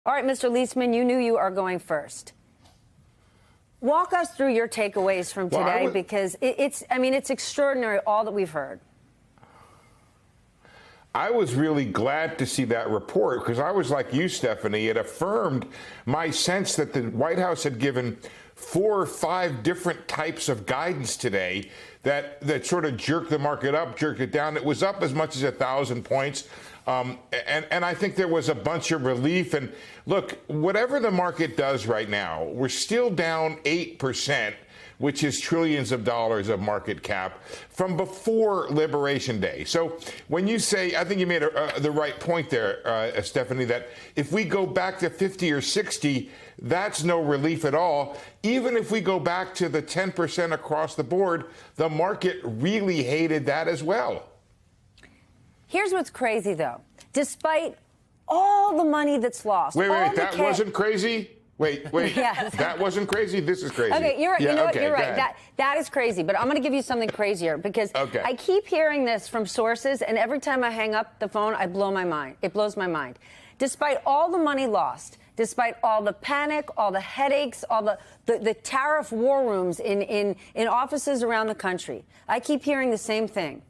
All right, Mr. Leisman, you knew you are going first. Walk us through your takeaways from today, because it's extraordinary, all that we've heard. I was really glad to see that report because I was like you, Stephanie. It affirmed my sense that the White House had given 4 or 5 different types of guidance today that sort of jerked the market up, jerked it down. It was up as much as 1,000 points. And I think there was a bunch of relief. And look, whatever the market does right now, we're still down 8%, which is trillions of dollars of market cap from before Liberation Day. So when you say, I think you made the right point there, Stephanie, that if we go back to 50 or 60, that's no relief at all. Even if we go back to the 10% across the board, the market really hated that as well. Here's what's crazy, though. Despite all the money that's lost. Wait, that wasn't crazy? Wait. Yes. That wasn't crazy? This is crazy. Okay, you're right. Yeah, you're right. That is crazy. But I'm going to give you something crazier because I keep hearing this from sources, and every time I hang up the phone, I blow my mind. It blows my mind. Despite all the money lost, despite all the panic, all the headaches, all the tariff war rooms in offices around the country, I keep hearing the same thing.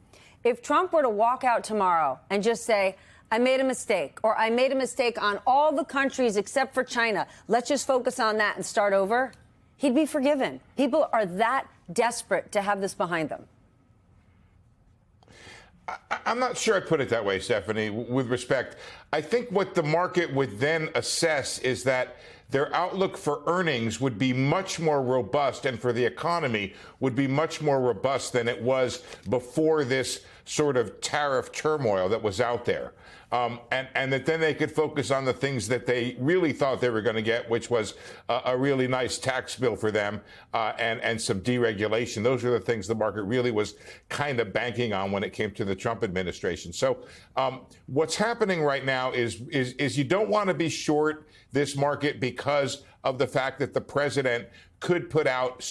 If Trump were to walk out tomorrow and just say, I made a mistake, or I made a mistake on all the countries except for China, let's just focus on that and start over, he'd be forgiven. People are that desperate to have this behind them. I'm not sure I'd put it that way, Stephanie, with respect. I think what the market would then assess is that their outlook for earnings would be much more robust and for the economy would be much more robust than it was before this sort of tariff turmoil that was out there. And that then they could focus on the things that they really thought they were going to get, which was a really nice tax bill for them and some deregulation. Those are the things the market really was kind of banking on when it came to the Trump administration. So what's happening right now is you don't want to be short this market because of the fact that the president could put out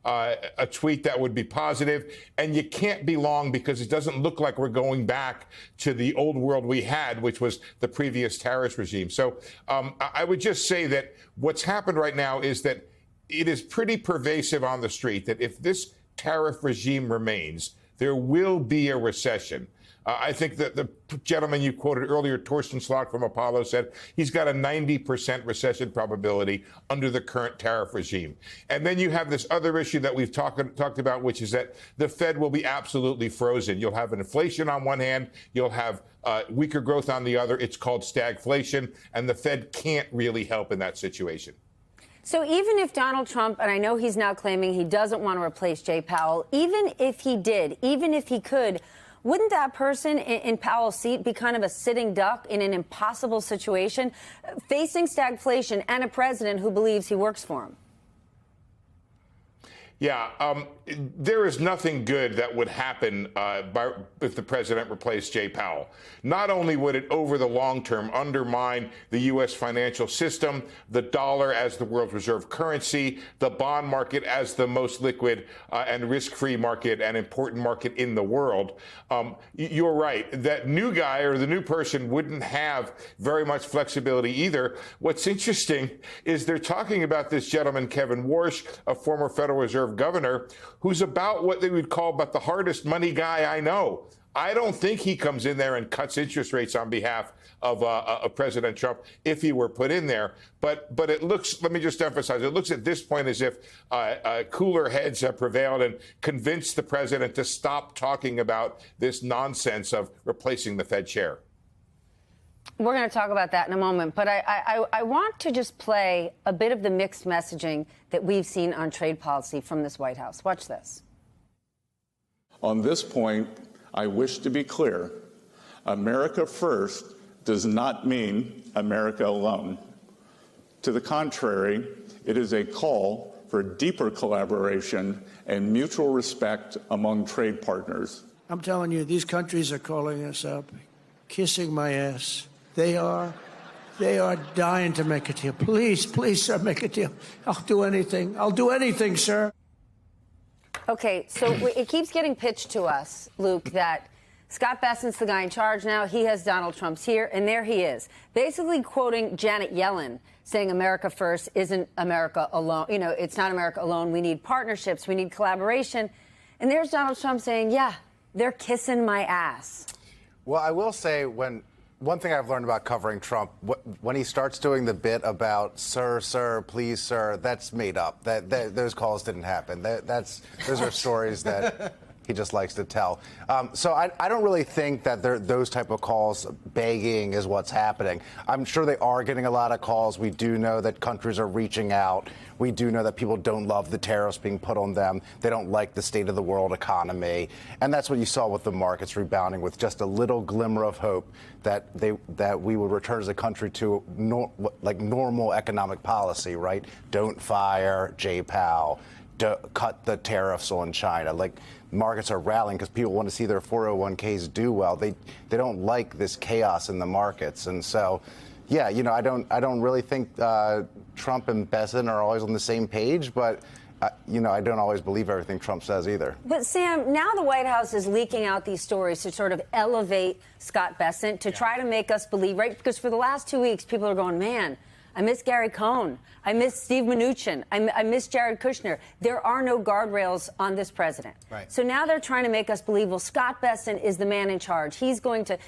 a tweet that would be positive, and you can't be long because it doesn't look like we're going back to the old world we had, which was the previous terrorist regime. So I would just say that what's happened right now is that it is pretty pervasive on the street that if this tariff regime remains, there will be a recession. I think that the gentleman you quoted earlier, Torsten Slok from Apollo, said he's got a 90% recession probability under the current tariff regime. And then you have this other issue that we've talked about, which is that the Fed will be absolutely frozen. You'll have inflation on one hand, you'll have weaker growth on the other. It's called stagflation, and the Fed can't really help in that situation. So even if Donald Trump, and I know he's now claiming he doesn't want to replace Jay Powell, even if he did, even if he could, wouldn't that person in Powell's seat be kind of a sitting duck in an impossible situation, facing stagflation and a president who believes he works for him? Yeah, there is nothing good that would happen if the president replaced Jay Powell. Not only would it, over the long term, undermine the U.S. financial system, the dollar as the world's reserve currency, the bond market as the most liquid and risk-free market and important market in the world. You're right. That new guy or the new person wouldn't have very much flexibility either. What's interesting is they're talking about this gentleman, Kevin Warsh, a former Federal Reserve governor, who's about what they would call but the hardest money guy I know. I don't think he comes in there and cuts interest rates on behalf of President Trump if he were put in there. But it looks, let me just emphasize, it looks at this point as if cooler heads have prevailed and convinced the president to stop talking about this nonsense of replacing the Fed chair. We're going to talk about that in a moment, but I want to just play a bit of the mixed messaging that we've seen on trade policy from this White House. Watch this. On this point, I wish to be clear. America first does not mean America alone. To the contrary, it is a call for deeper collaboration and mutual respect among trade partners. I'm telling you, these countries are calling us up, kissing my ass. They are dying to make a deal. Please, sir, make a deal. I'll do anything. I'll do anything, sir. Okay, so it keeps getting pitched to us, Luke, that Scott Bessent's the guy in charge now. He has Donald Trump's here, and there he is, basically quoting Janet Yellen, saying America first isn't America alone. You know, it's not America alone. We need partnerships. We need collaboration. And there's Donald Trump saying, yeah, they're kissing my ass. Well, I will say one thing I've learned about covering Trump, when he starts doing the bit about sir, please, sir, that's made up. Those calls didn't happen. Those are stories that he just likes to tell. So I don't really think that those type of calls, begging, is what's happening. I'm sure they are getting a lot of calls. We do know that countries are reaching out. We do know that people don't love the tariffs being put on them. They don't like the state of the world economy. And that's what you saw with the markets rebounding, with just a little glimmer of hope that we would return as a country to normal economic policy, right? Don't fire Jay Powell. Cut the tariffs on China. Like, markets are rallying because people want to see their 401ks do well. They don't like this chaos in the markets. And so, yeah, you know, I don't really think Trump and Bessent are always on the same page, but you know, I don't always believe everything Trump says either. But Sam, now the White House is leaking out these stories to sort of elevate Scott Bessent, to try to make us believe, right? Because for the last 2 weeks, people are going, man, I miss Gary Cohn. I miss Steve Mnuchin. I miss Jared Kushner. There are no guardrails on this president. Right. So now they're trying to make us believe, well, Scott Bessent is the man in charge. He's going to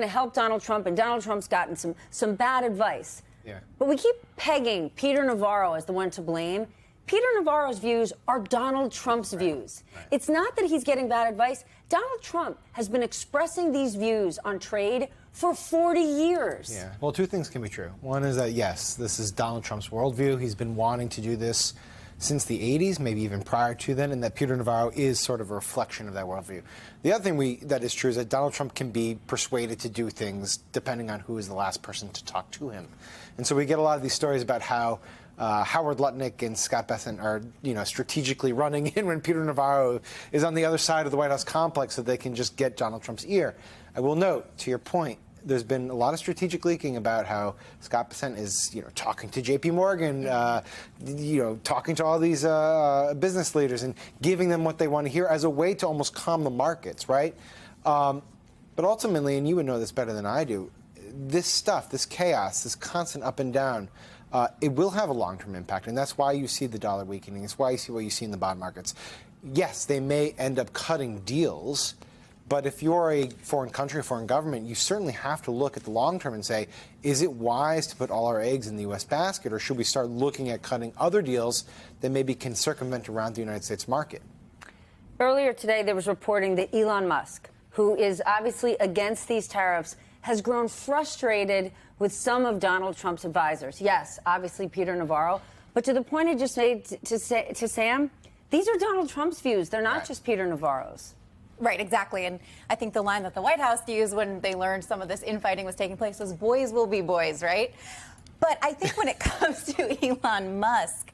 help Donald Trump, and Donald Trump's gotten some bad advice. Yeah. But we keep pegging Peter Navarro as the one to blame. Peter Navarro's views are Donald Trump's views. Right. It's not that he's getting bad advice. Donald Trump has been expressing these views on trade for 40 years. Yeah. Well, two things can be true. One is that, yes, this is Donald Trump's worldview. He's been wanting to do this since the 80s, maybe even prior to then, and that Peter Navarro is sort of a reflection of that worldview. The other thing that is true is that Donald Trump can be persuaded to do things depending on who is the last person to talk to him. And so we get a lot of these stories about how Howard Lutnick and Scott Bessent are, you know, strategically running in when Peter Navarro is on the other side of the White House complex so they can just get Donald Trump's ear. I will note, to your point, there's been a lot of strategic leaking about how Scott Bessent is, you know, talking to J.P. Morgan, you know, talking to all these business leaders and giving them what they want to hear as a way to almost calm the markets, right? But ultimately, and you would know this better than I do, this stuff, this chaos, this constant up and down, it will have a long-term impact, and that's why you see the dollar weakening. It's why you see what you see in the bond markets. Yes, they may end up cutting deals, but if you're a foreign country, a foreign government, you certainly have to look at the long term and say, is it wise to put all our eggs in the U.S. basket, or should we start looking at cutting other deals that maybe can circumvent around the United States market? Earlier today, there was reporting that Elon Musk, who is obviously against these tariffs, has grown frustrated with some of Donald Trump's advisors. Yes, obviously Peter Navarro, but to the point I just made to Sam, these are Donald Trump's views. They're not just Peter Navarro's. Right, exactly. And I think the line that the White House used when they learned some of this infighting was taking place was boys will be boys, right? But I think when it comes to Elon Musk,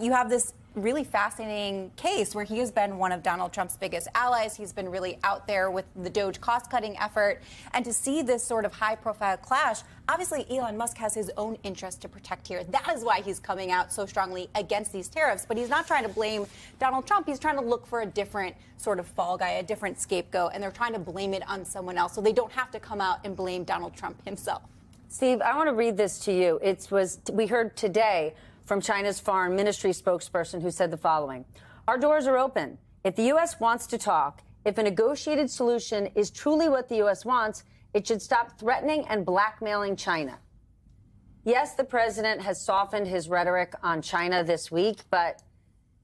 you have this really fascinating case where he has been one of Donald Trump's biggest allies. He's been really out there with the Doge cost-cutting effort. And to see this sort of high-profile clash, obviously Elon Musk has his own interest to protect here. That is why he's coming out so strongly against these tariffs. But he's not trying to blame Donald Trump. He's trying to look for a different sort of fall guy, a different scapegoat. And they're trying to blame it on someone else so they don't have to come out and blame Donald Trump himself. Steve, I want to read this to you. We heard today from China's foreign ministry spokesperson who said the following. Our doors are open. If the U.S. wants to talk, if a negotiated solution is truly what the U.S. wants, it should stop threatening and blackmailing China. Yes, the president has softened his rhetoric on China this week, but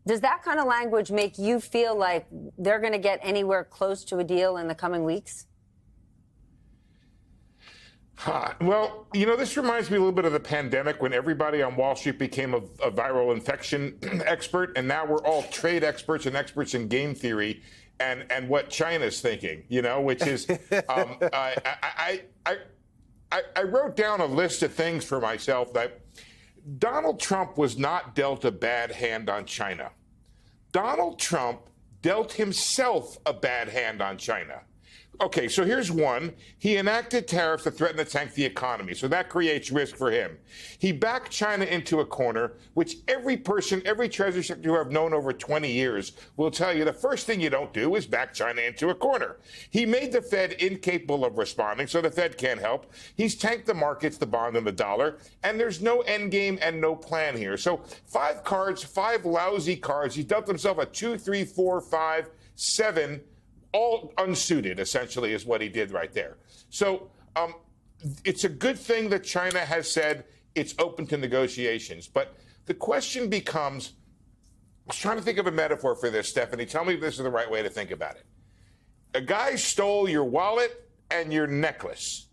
does that kind of language make you feel like they're going to get anywhere close to a deal in the coming weeks? Well, you know, this reminds me a little bit of the pandemic when everybody on Wall Street became a viral infection expert, and now we're all trade experts and experts in game theory and what China's thinking, you know, which is I wrote down a list of things for myself that Donald Trump was not dealt a bad hand on China. Donald Trump dealt himself a bad hand on China. Okay, so here's one. He enacted tariffs that threaten to tank the economy, so that creates risk for him. He backed China into a corner, which every person, every Treasury Secretary I've known over 20 years will tell you the first thing you don't do is back China into a corner. He made the Fed incapable of responding, so the Fed can't help. He's tanked the markets, the bond and the dollar, and there's no end game and no plan here. So 5 cards, 5 lousy cards. He dealt himself a 2, 3, 4, 5, 7, all unsuited, essentially, is what he did right there. So it's a good thing that China has said it's open to negotiations. But the question becomes, I was trying to think of a metaphor for this, Stephanie. Tell me if this is the right way to think about it. A guy stole your wallet and your necklace.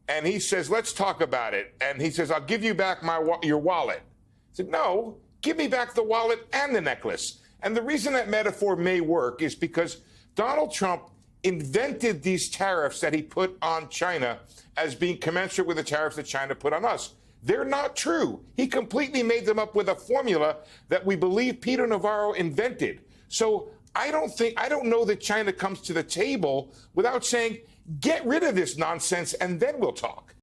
And he says, let's talk about it. And he says, I'll give you back your wallet. I said, no, give me back the wallet and the necklace. And the reason that metaphor may work is because Donald Trump invented these tariffs that he put on China as being commensurate with the tariffs that China put on us. They're not true. He completely made them up with a formula that we believe Peter Navarro invented. So I don't know that China comes to the table without saying, get rid of this nonsense and then we'll talk.